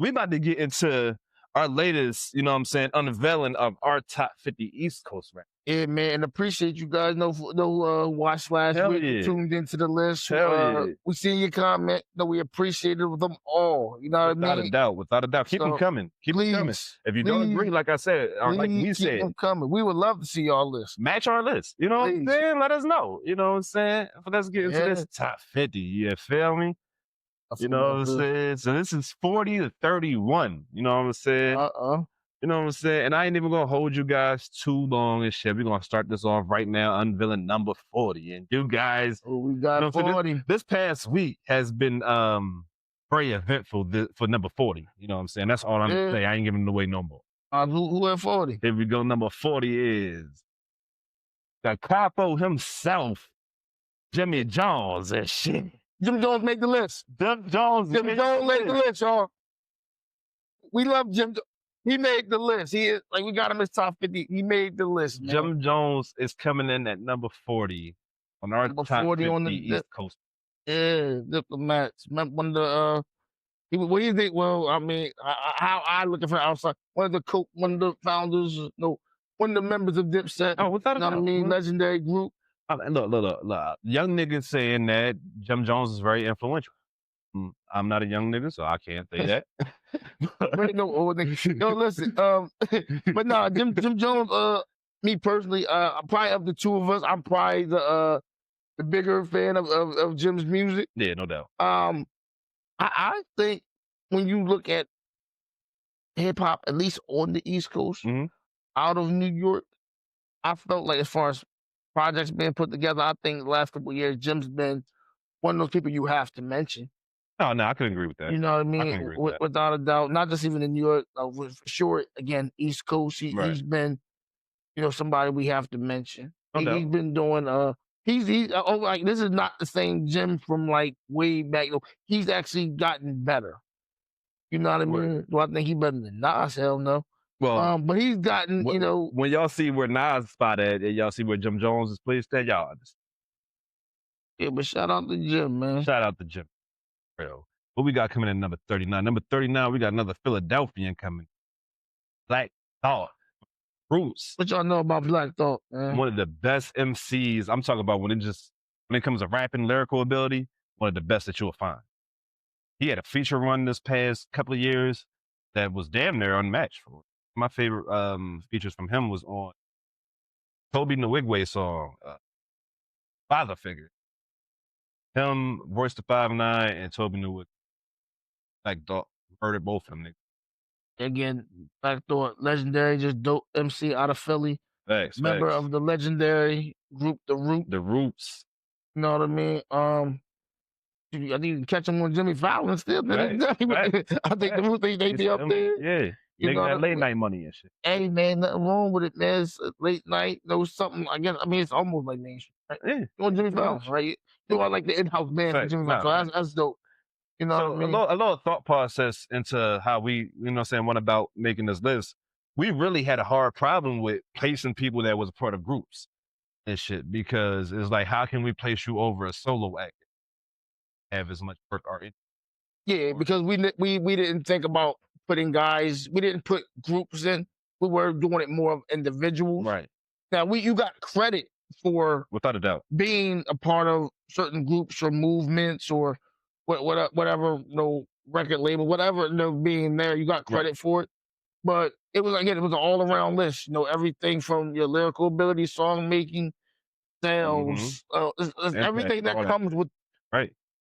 we about to get into our latest, you know what I'm saying, unveiling of our top 50 East Coast rap. Yeah, man, and appreciate you guys. Watch last Hell week. yeah. Tuned into the list. Hell yeah. We seen your comment. No, we appreciated them all. You know what Without I a mean? doubt, without a doubt. Keep them So, coming. Keep them coming. Please, If you don't agree, please, like I said, or like we please keep said, them coming. We would love to see y'all list. match our list. You know what I'm Please. saying? Let us know. You know what I'm saying? But let's get into Yeah. this top 50. You feel me? I You feel know what my I'm good. saying? So this is 40 to 31. You know what I'm saying? You know what I'm saying? And I ain't even gonna hold you guys too long and shit. We're gonna start this off right now, unveiling number 40. And you guys, We got you know, 40. this past week has been very eventful for number 40. You know what I'm saying? That's all I'm Yeah. saying. I ain't giving it away no more. Who at 40? Here we go. Number 40 is the capo himself, Jimmy Jones and shit. Jim Jones made the list. Jim Jones made the list, y'all. We love Jim. He made the list. He is like, we got him as top 50. He made the list, man. Jim Jones is coming in at number 40 on our Number top 40 50 on the East Coast. Yeah, Diplomats. Remember one of the what do you think? Well, I mean, how I looking for outside. One of the founders, no, one of the members of Dipset. Oh, without a doubt. I mean, legendary group. Look. Young niggas saying that Jim Jones is very influential. I'm not a young nigga, so I can't say that. Wait, no, old nigga. Yo, listen. But nah, Jim Jones. Me personally, probably of the two of us, I'm probably the bigger fan of Jim's music. Yeah, no doubt. I think when you look at hip hop, at least on the East Coast, out of New York, I felt like as far as projects being put together, I think the last couple of years, Jim's been one of those people you have to mention. Oh, no, I can agree with that. You know what I mean? Without a doubt, not just even in New York, for sure. Again, East Coast, he's been, somebody we have to mention. He's been doing like this is not the same Jim from like way back. He's actually gotten better. You know what I mean? Do I think he's better than Nas? Hell no. Well, but he's gotten, when y'all see where Nas spot at and y'all see where Jim Jones is placed at, y'all understand. Yeah, but shout out to Jim, man. Shout out to Jim. Real. What we got coming in number 39? Number 39, we got another Philadelphian coming. Black Thought. Roots. What y'all know about Black Thought, man? One of the best MCs. I'm talking about when it comes to rapping, lyrical ability, one of the best that you'll find. He had a feature run this past couple of years that was damn near unmatched. My favorite features from him was on Toby Nwigwe song, Father Figure. Him, Royce the 5'9", and Toby Nwigwe. Black Thought murdered both of them niggas. Again, Black Thought, legendary, just dope MC out of Philly. Facts. Member of the legendary group, The Roots. You know what I mean? I think you can catch him on Jimmy Fallon still. I think The Roots, they be up there. Yeah. Making that late night money and shit. Hey, man, nothing wrong with it, man. It's late night. There was something, I guess, it's almost like mainstream. Right? Yeah. You on Jimmy Fallon, right? I like the in-house band for Jimmy Fallon. So that's dope. You know what I mean? A little thought process into how we, went about making this list. We really had a hard problem with placing people that was a part of groups and shit, because it's like, how can we place you over a solo act? Have as much work art. Yeah, because we didn't think about putting guys. We didn't put groups in. We were doing it more of individuals. Right. Now you got credit for, without a doubt, being a part of certain groups or movements or whatever, record label, whatever, being there, you got credit for it. But it was, again, it was an all around list. Everything from your lyrical ability, song making, sales, everything that comes with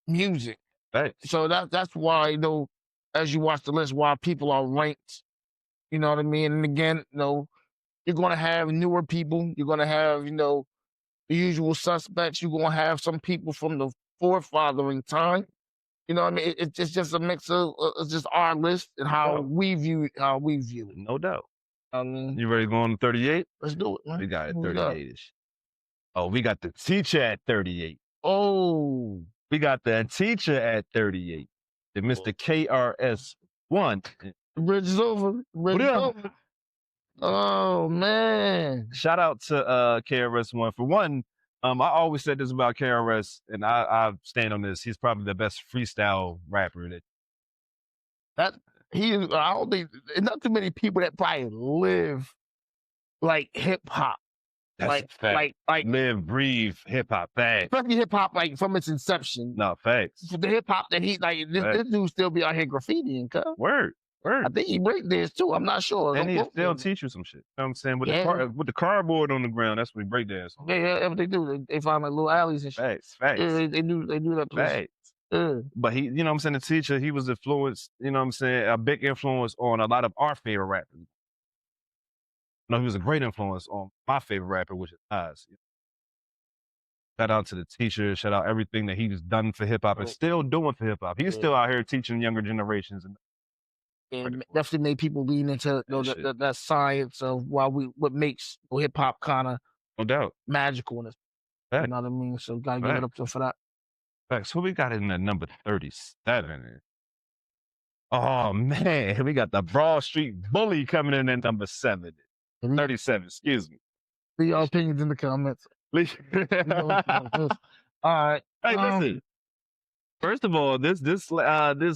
music. Right. So that's why, as you watch the list, why people are ranked. You know what I mean? And again, you're gonna have newer people. You're gonna have, the usual suspects. You're gonna have some people from the forefathering time. You know what I mean? It's just a mix of it's just our list and how we view it. No doubt. I mean, you ready to go on to 38? Let's do it, man. We got it 38-ish. Oh, we got the teacher at 38. Oh, we got the teacher at 38. The Mr. KRS-One. The bridge is over. Over. Oh man! Shout out to KRS-One. For one, I always said this about KRS, and I stand on this. He's probably the best freestyle rapper I don't think there's not too many people that probably live like hip hop. That's a fact. Like Live, breathe, hip hop. Facts. especially hip hop, like from its inception. No, facts. The hip hop that he like, this dude still be out here graffitiing, cuz. Word. I think he break dance too. I'm not sure. And Don't he quote still me. teach you some shit. You know what I'm saying? With Yeah. with the cardboard on the ground, that's what he break dance on. Yeah, what they do. They find like little alleys and shit. Facts, facts. Yeah, they do that place. Facts. Yeah. But he, you know what I'm saying, the teacher, he was influenced, you know what I'm saying, a big influence on a lot of our favorite rappers. No, he was a great influence on my favorite rapper, which is Nas. Shout out to the teacher, shout out everything that he's done for hip hop and still doing for hip hop. He's still out here teaching younger generations. And definitely made people lean into that science of what makes hip hop kind of no doubt magical in this. You know what I mean? So gotta give it up to for that. Facts. Who we got in at number 37? Oh man, we got the Broad Street Bully coming in at number 37. Excuse me. Leave your opinions in the comments. All right. Hey, listen. First of all, this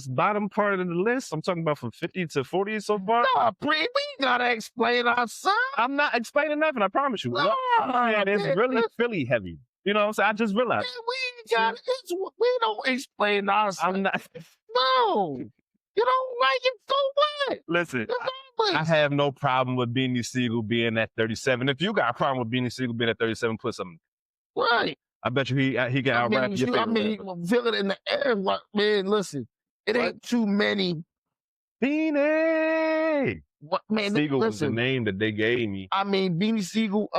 bottom part of the list, I'm talking about from 50 to 40 so far. Nah, we gotta explain ourselves. I'm not explaining nothing, I promise you. It's really Philly heavy. You know what I'm saying? I just realized. We don't explain ourselves. I'm not. No. You don't like it, so what? Listen, I have no problem with Beanie Sigel being at 37. If you got a problem with Beanie Sigel being at 37, put something. Right. I bet you he can out-rap your favorite rapper. You can feel it in the air. Man, listen, it ain't too many. Beanie! What, man, Sigel was the name that they gave me. I mean, Beanie Sigel,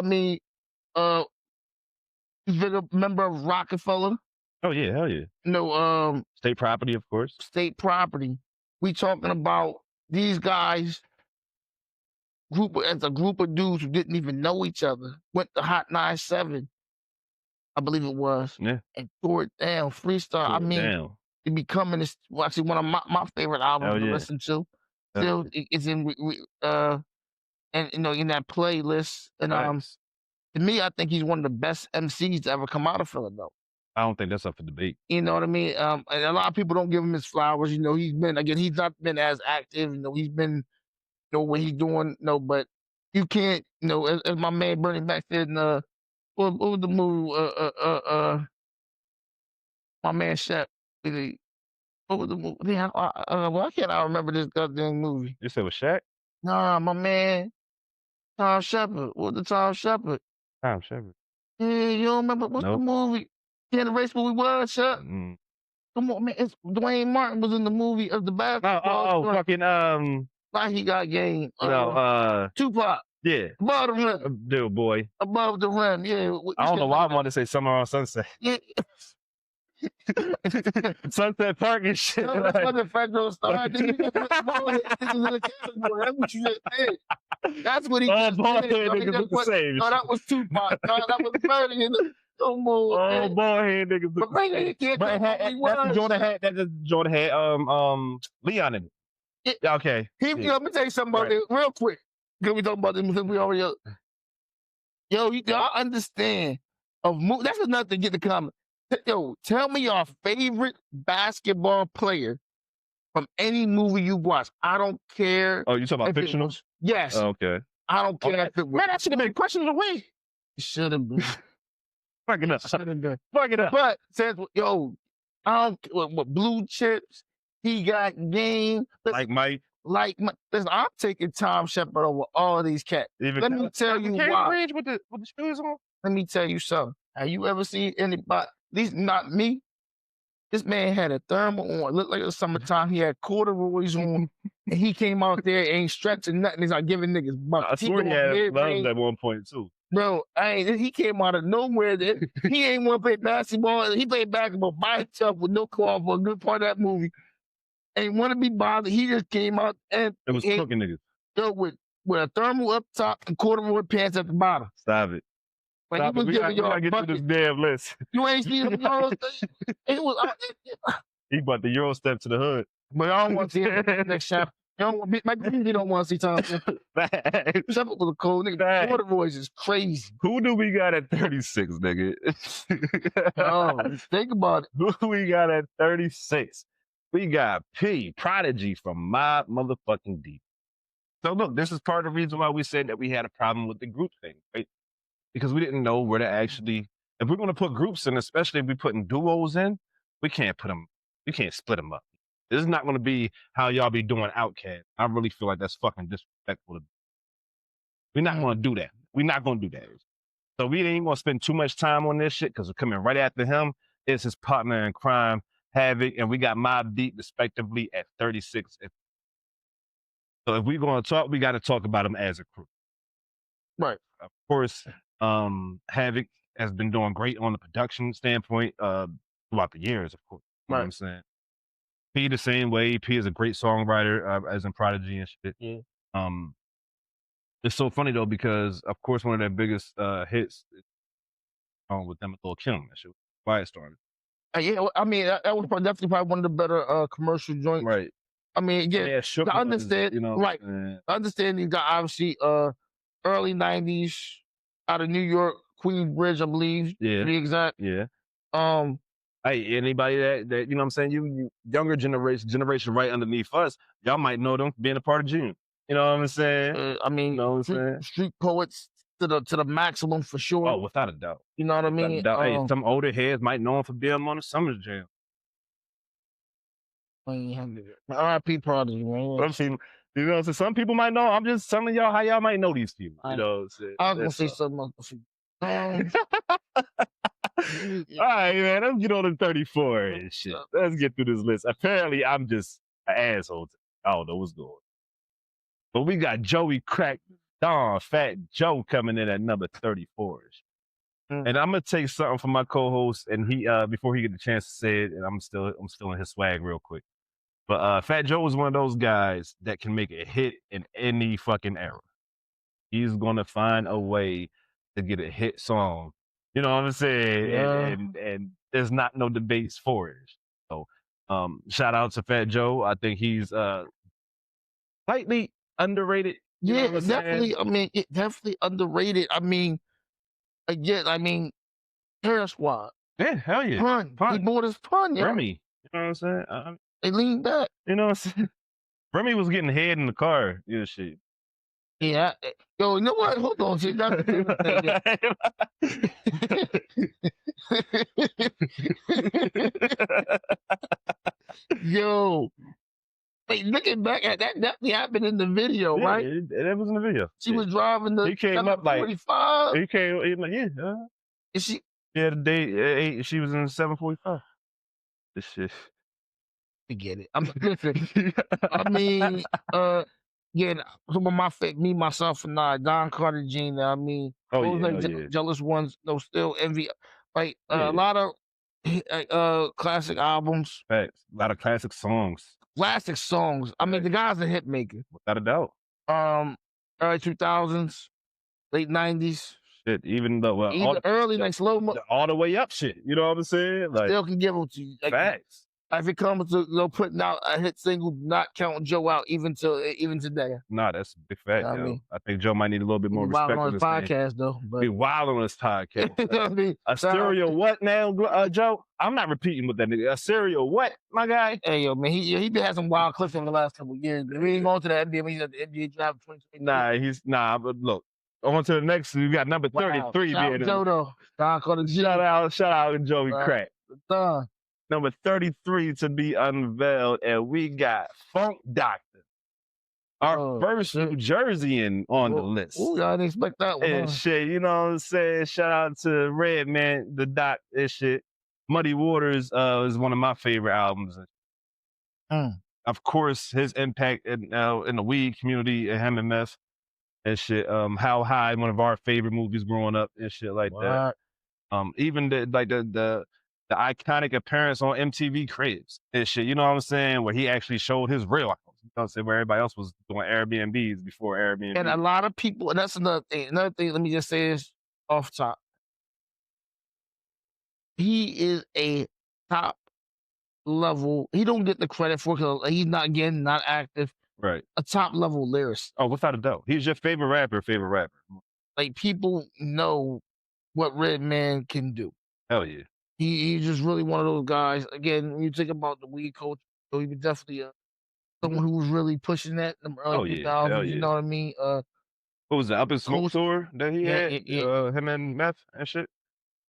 member of Rockefeller. Oh, yeah, hell yeah. No, State Property, of course. State Property. We talking about these guys, as a group of dudes who didn't even know each other, went to Hot 97. I believe it was. Yeah. And tore it down. Freestyle. It becoming actually one of my favorite albums to listen to. Still, it's in and in that playlist. And to me, I think he's one of the best MCs to ever come out of Philadelphia. I don't think that's up for debate. You know what I mean? And a lot of people don't give him his flowers. He's not been as active. He's been, what he's doing. But you can't, as my man Bernie Mac said in what was the movie? My man Shaq. What was the movie? Why can't I remember this goddamn movie? You said it was Shaq? Nah, my man Tom Shepard. What was the Tom Shepard? Tom Shepard. Yeah, you don't remember what's the movie? Yeah, the race movie was Shaq. Come on, man. Dwayne Martin was in the movie of the basketball. Like he got game. Tupac. Yeah. Above the rim. Dude, boy. Above the rim, yeah. I don't know why I want to say Summer on Sunset. Yeah. Sunset Park and shit. That's what the Federal Star did. That's what you just said. That's what he just did. No, that was Tupac. No, that was Bernie. Boy, niggas. That Jordan had Leon in it. Okay. Let me tell you something about it real quick. Can we talk about this? We already y'all understand that's enough to get the comment. Yo, tell me your favorite basketball player from any movie you watch. I don't care. Oh, you talking about fictional? Yes. Oh, okay. I don't care if it was. Man, that should have been questions of the week. It should have been. Fuck it up. Fuck it up. But says, I don't what blue chips. He got game. Like Mike. Listen, I'm taking Tom Shepard over all of these cats. Let me tell you why. With the shoes on. Let me tell you something. Have you ever seen anybody? At least not me. This man had a thermal on. It looked like it was summertime. He had corduroys on, and he came out there ain't stretching nothing. He's like giving niggas bucks. I swear he had gloves at one point too. Bro, he came out of nowhere. He ain't want to play basketball. He played basketball by himself with no call for a good part of that movie. Ain't want to be bothered. He just came out and it was cooking niggas. Yo, with a thermal up top and corduroy pants at the bottom. Stop it. Like he was giving y'all get through this damn list. You ain't seen the Euro step. It was. He brought the Euro step to the hood. But I don't want to see it next chapter. My community don't want to see Tom Shepard. Shepard was a cold nigga. Corduroys is crazy. Who do we got at 36, nigga? Think about it. Who we got at 36? we got P, Prodigy from my motherfucking deep. So look, this is part of the reason why we said that we had a problem with the group thing, right? Because we didn't know where to actually, if we're going to put groups in, especially if we're putting duos in, we can't split them up. This is not going to be how y'all be doing Outkast. I really feel like that's fucking disrespectful. We're not going to do that. We're not going to do that. So we ain't going to spend too much time on this shit because we're coming right after him. It's his partner in crime, Havoc, and we got Mobb Deep respectively at 36. So if we're going to talk, we got to talk about them as a crew. Right. Of course, Havoc has been doing great on the production standpoint throughout the years, of course. You know what I'm saying? P the same way. P is a great songwriter, as in Prodigy and shit. Yeah. It's so funny though because of course one of their biggest hits with them and Lil Kim. That shit was Quiet Storm. Yeah, well, I mean that was definitely probably one of the better commercial joints. Right. I mean, yeah, Yeah, shook I understand. you know, Right. I understand you got obviously early '90s out of New York, Queensbridge, I believe. Yeah. To be exact. Yeah. Um, Hey, anybody that you know what I'm saying, you younger generation right underneath us, y'all might know them being a part of June. You know what I'm saying? I mean, You know what I'm saying? street poets to the maximum for sure. Oh, without a doubt. You know what I Without a mean? doubt. Hey, some older heads might know him for being on the Summer Jam. R.I.P. Prodigy, man. Some people, you know, so some people might know. I'm just telling y'all how y'all might know these people. You know what I'm saying? I was gonna say something else. All right, man. Let's get on to 34 and shit. Let's get through this list. Apparently, I'm just an asshole. I don't know what's going on. But we got Joey Crack Don, Fat Joe coming in at number 34. And I'm gonna take something from my co-host, and he before he get the chance to say it, and I'm still in his swag real quick. But Fat Joe was one of those guys that can make a hit in any fucking era. He's gonna find a way to get a hit song. You know what I'm saying? Yeah. And there's not no debates for it. So shout out to Fat Joe. I think he's slightly underrated. Yeah, definitely. I mean, definitely underrated. I mean, again, KRS-One. Yeah, hell yeah. Pun. He bought his pun, yeah. Remy. You know what I'm saying? They leaned back. You know what I'm saying? Remy was getting head in the car. You know, shit. Yeah. Yo, you know what? Hold on. Shit. Yo. Wait, looking back at that definitely happened in the video, right? It was in the video. She was driving the he came up like 45. He came like, Is she? Yeah, the day she was in 745. This shit. Forget it. Listen. I mean, yeah, some of my me, myself, and I, Don Carter Jr. I mean, jealous ones, no, still envy. Like a lot of classic albums. Facts. A lot of classic songs. Classic songs. I mean, the guy's a hit maker. Without a doubt. Early 2000s, late 90s. Shit, even though even early, like slow mo, all the way up shit. You know what I'm saying? Like, still can give them to you. Like, facts. If it comes to putting out a hit single, not counting Joe out even today. Nah, that's a big fact. I mean, I think Joe might need a little bit more respect on his podcast, though. But be wild on his podcast. I mean, a cereal what now, Joe? I'm not repeating what that nigga. A cereal what, my guy? Hey yo, man, he been had some wild clips over the last couple of years. But we ain't going to the NBA when he's at the NBA draft 2020. But look. On to the next. We got number 33. Shout out Joe though. Shout out to Joey Crack. Number 33 to be unveiled, and we got Funk Doctor, our first New Jerseyan on the list. Ooh, I didn't expect that one. And shit, you know what I'm saying? Shout out to Redman, the Doc, and shit. Muddy Waters is one of my favorite albums. Of course, his impact in the weed community and him and meth and shit. How High, one of our favorite movies growing up and shit like that. Even the iconic appearance on MTV Cribs and shit, you know what I'm saying? Where he actually showed his real house. You know what I'm saying? Where everybody else was doing Airbnbs before Airbnb. And a lot of people, and that's another thing. Another thing, let me just say this off top. He is a top level. He don't get the credit for because he's not active. Right. A top level lyricist. Oh, without a doubt. He's your favorite rapper. Like people know what Redman can do. Hell yeah. He's just really one of those guys. Again, when you think about the weed culture, So he was definitely someone who was really pushing that in the early Oh yeah, hell 2000s. You yeah. know what I mean? What was the Up in Smoke Coast, tour that he yeah, had? yeah, yeah. Him and Meth and shit.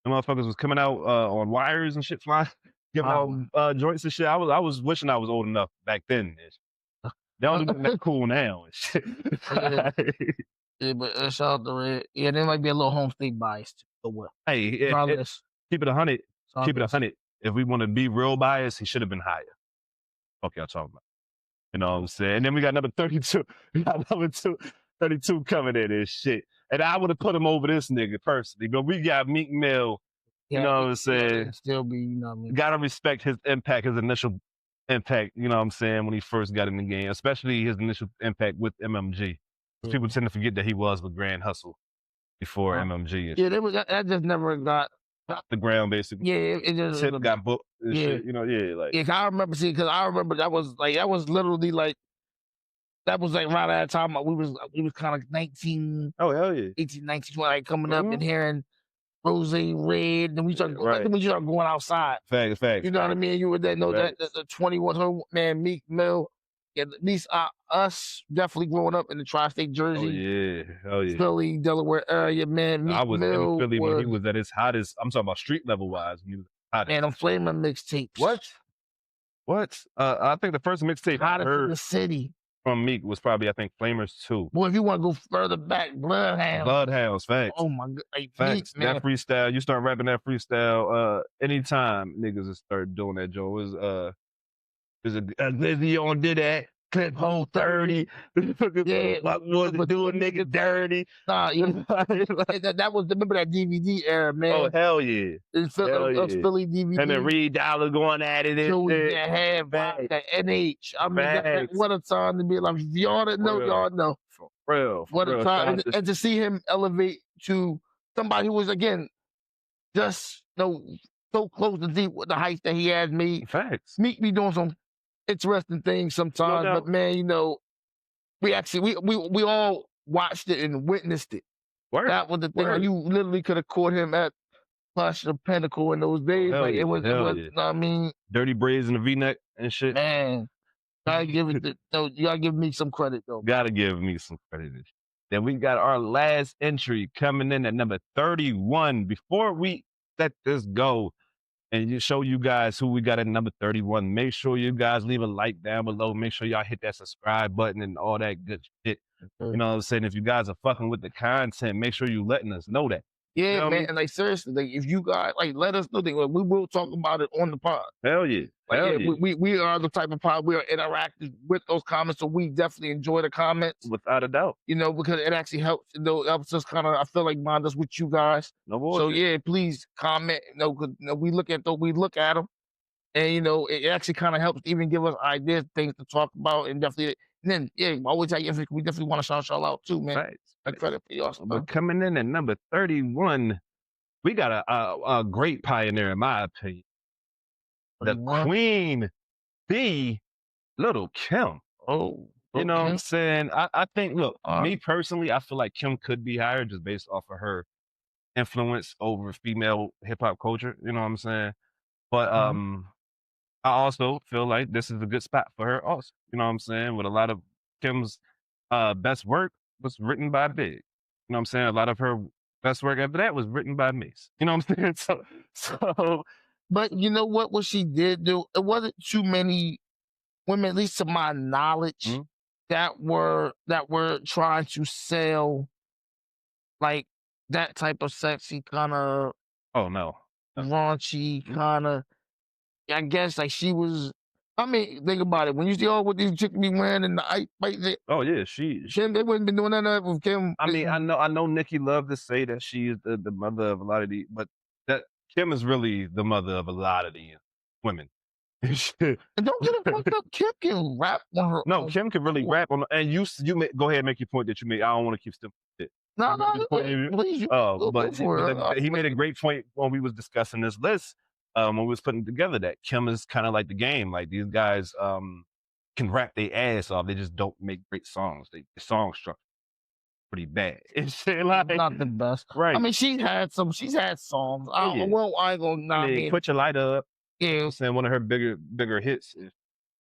The motherfuckers was coming out on wires and shit, flying, giving out Wow. joints and shit. I was wishing I was old enough back then. And shit. They don't do nothing that cool now and shit. Yeah, yeah, but shout out to Red. Yeah, there might be a little home state bias too. So what? Hey, Regardless, keep it 100. it's all Keep it good. 100. If we want to be real biased, he should have been higher. Fuck y'all talking about. You know what I'm saying? And then we got number 32. We got number 32 coming in and shit. And I would have put him over this nigga personally. But we got Meek Mill. You Yeah, know what I'm yeah, saying? still be, you know what I mean? Gotta respect his impact, his initial impact, you know what I'm saying, when he first got in the game, especially his initial impact with MMG. Yeah. People tend to forget that he was with Grand Hustle before MMG and Yeah, they was, that just never got the ground, basically. Yeah, it just Tip got booked and shit, you know, like. Yeah, I remember seeing because I remember that was literally like that was like right at the time we was kind of 19, Oh hell yeah, 18, 19, 20, like coming up and hearing Rose Red, then we started right. when you start going outside. Facts. You know what I mean? You would that know that the 21 man Meek Mill. Yeah, at least us definitely growing up in the tri-state Jersey, Oh yeah. Philly, Delaware area, man. Meek I was Mill in Philly when he was at his hottest. I'm talking about street level wise. When he was hottest. Man, I'm flaming mixtapes. What? I think the first mixtape I Hottest in heard the city from Meek was probably, I think, Flamers 2. Boy, if you want to go further back, Bloodhounds, facts. Oh my god, like, Facts. Meek, man. That freestyle, you start rapping that freestyle, anytime niggas will start doing that, Joe. Is a Lizzie on did that. Clip hole 30. Yeah. What was it do a nigga dirty? Nah, that was, remember that DVD era, man. Oh, hell yeah. It's Philly DVD. And then Reed Dollar going at it. Joey have that NH. I mean, what a time to be like. If y'all didn't know, y'all know. For real. What a time. And to see him elevate to somebody who was, again, just so close to deep with the heights that he has made. Facts. Meek be doing some interesting things sometimes, but man, you know, we actually we all watched it and witnessed it. That was the thing. Like, you literally could have caught him at Plush or Pinnacle in those days. Like it was, you know what I mean? Dirty braids in the V-neck and shit. Man, gotta give it. You gotta give me some credit though. Gotta give me some credit. Then we got our last entry coming in at number 31. Before we let this go and you show you guys who we got at number 31, make sure you guys leave a like down below. Make sure y'all hit that subscribe button and all that good shit. You know what I'm saying? If you guys are fucking with the content, make sure you letting us know that. Yeah, you know man. And like seriously, like if you guys let us know that we will talk about it on the pod. Hell yeah. We are the type of pod, we are interactive with those comments, so we definitely enjoy the comments. Without a doubt. You know, because it actually helps, helps us kind of, I feel like, bond us with you guys. No bullshit. So yeah, please comment. Cause we look at them, and it actually kind of helps even give us ideas, things to talk about, and definitely. And then always we definitely want to shout y'all out too, man. Right. Credit for y'all. But coming in at number 31, we got a great pioneer, in my opinion. The Queen Bee, Lil Kim. Oh, you know what I'm saying? I think, look, me personally, I feel like Kim could be higher just based off of her influence over female hip hop culture. You know what I'm saying? But I also feel like this is a good spot for her also. You know what I'm saying? With a lot of Kim's best work was written by Big. You know what I'm saying? A lot of her best work after that was written by Mace. You know what I'm saying? So but you know what she did do? It wasn't too many women, at least to my knowledge, that were trying to sell like that type of sexy kind of raunchy kind of. I guess like she was. I mean, think about it. When you see all what these chicks be wearing in the ice fight, yeah, they wouldn't been doing that with Kim. I mean, I know Nikki loved to say that she is the mother of a lot of these, but that Kim is really the mother of a lot of these women. And don't get it fucked up. Kim can rap on her. No, Kim can really rap on. And you go ahead and make your point that you made. I don't want to keep still. No, please. But he made a great point when we was discussing this list. When we was putting together that Kim is kind of like the game. Like these guys can rap their ass off. They just don't make great songs. The song structure pretty bad. It's like, not the best. Right. I mean, she's had songs. I ain't gonna Put Your Light Up. Yeah. I'm saying one of her bigger hits.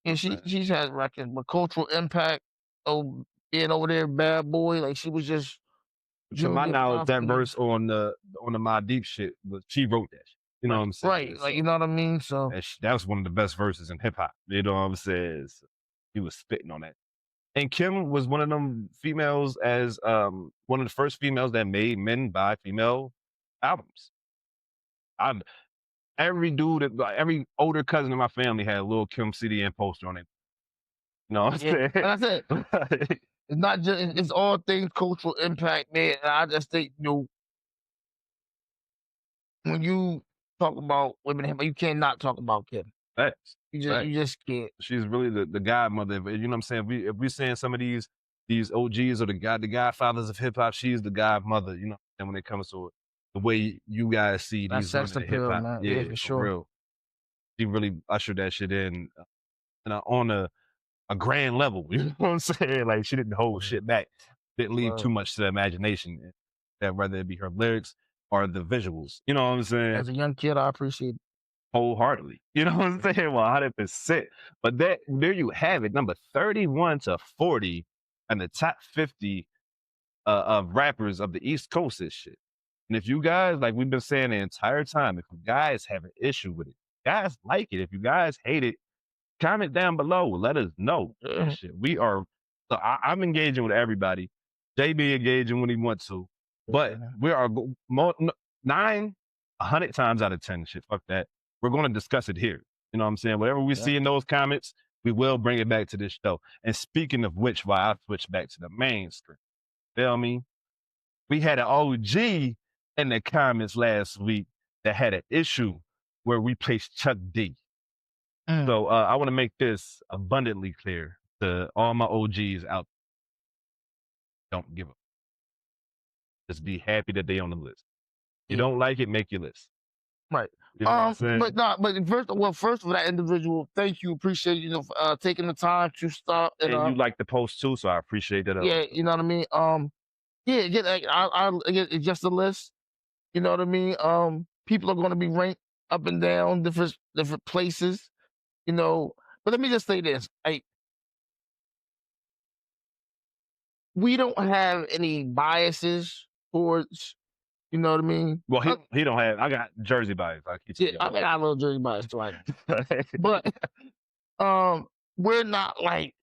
And she's had records, but cultural impact, oh, being over there, bad boy, like she was just To my Julia knowledge, that Prophet. verse on the My Deep shit was she wrote that shit. You know what I'm saying? Right, like you know what I mean. So that was one of the best verses in hip hop. You know what I'm saying? So he was spitting on that. And Kim was one of them females as one of the first females that made men buy female albums. Every dude, every older cousin in my family had a Lil Kim CD and poster on it. You know what I'm saying? That's it. It's not just it's all things cultural impact, man. And I just think when you talk about women, you cannot talk about Kim. Facts. You just can't. She's really the godmother. You know what I'm saying? If we're saying some of these OGs or the godfathers of hip hop, she's the godmother. You know, and when it comes to the way you guys see That these sex women in hip appeal, hop, man. yeah, For for sure. real. She really ushered that shit in, and on a grand level. You know what I'm saying? Like she didn't hold shit back. Didn't leave too much to the imagination. That whether it be her lyrics or the visuals. You know what I'm saying? As a young kid, I appreciate it. Wholeheartedly. You know what I'm saying? 100%. But there you have it, number 31 to 40 and the top 50 of rappers of the East Coast is shit. And if you guys, like we've been saying the entire time, if you guys have an issue with it, guys like it. If you guys hate it, comment down below. Let us know. Shit. We are, so I'm engaging with everybody. JB engaging when he wants to. But we are 100 times out of 10, shit, fuck that. We're going to discuss it here. You know what I'm saying? Whatever we see in those comments, we will bring it back to this show. And speaking of which, while I switch back to the main screen, feel me? We had an OG in the comments last week that had an issue where we placed Chuck D. So I want to make this abundantly clear to all my OGs out there. Don't give up. Just be happy that they on the list. If you don't like it, make your list. Right. You know what I'm saying? But first of that individual, thank you, appreciate for taking the time to start. And you like the post too, so I appreciate that. Yeah, you know what I mean. It's just a list. You know what I mean. People are going to be ranked up and down different places. You know, but let me just say this: we don't have any biases towards. You know what I mean? Well, he don't have. I got Jersey bias. I got a little Jersey bias too. But we're not like